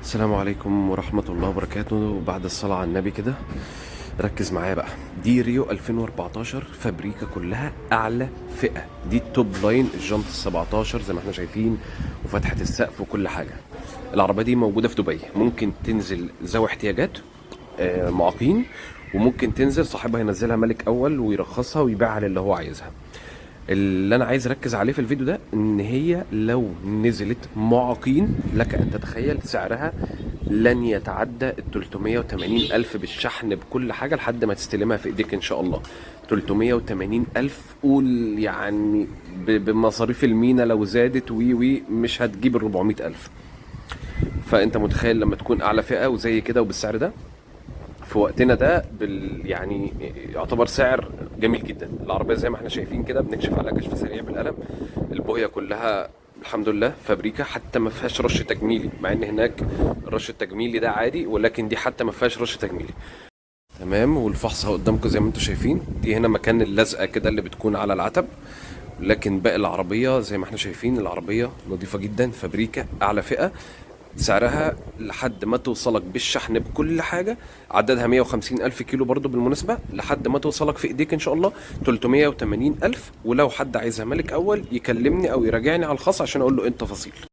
السلام عليكم ورحمة الله وبركاته. بعد الصلاة على النبي كده ركز معايا بقى. دي ريو 2014 فابريكا كلها أعلى فئة، دي التوب لاين، الجنط ال17 زي ما احنا شايفين وفتحة السقف وكل حاجة. العربية دي موجودة في دبي، ممكن تنزل ذوي احتياجات معاقين، وممكن تنزل صاحبها ينزلها ملك أول ويرخصها ويبيعها للي هو عايزها. اللي انا عايز اركز عليه في الفيديو ده ان هي لو نزلت معاقين لك ان تتخيل سعرها لن يتعدى ال 380 الف بالشحن بكل حاجه لحد ما تستلمها في ايديك ان شاء الله. 380 الف، قول يعني بمصاريف المينا لو زادت وي مش هتجيب ال 400 الف. فانت متخيل لما تكون اعلى فئه وزي كده وبالسعر ده في وقتنا ده يعني يعتبر سعر جميل جدا. العربيه زي ما احنا شايفين كده، بنكشف على كشف سريع بالقلم. البوهيه كلها الحمد لله فابريكا، حتى ما فيهاش رش تجميلي، مع ان هناك الرش التجميلي ده عادي، ولكن دي حتى ما فيهاش رش تجميلي. تمام. والفحص قدامكم زي ما انتم شايفين، دي هنا مكان اللزقه كده اللي بتكون على العتب، لكن باقي العربيه زي ما احنا شايفين العربيه نظيفه جدا، فابريكا اعلى فئه. سعرها لحد ما توصلك بالشحن بكل حاجة، عددها 150 ألف كيلو برضو بالمناسبة، لحد ما توصلك في إيديك إن شاء الله 380 ألف. ولو حد عايزها ملك أول يكلمني أو يراجعني على الخاص عشان أقول له إيه التفاصيل.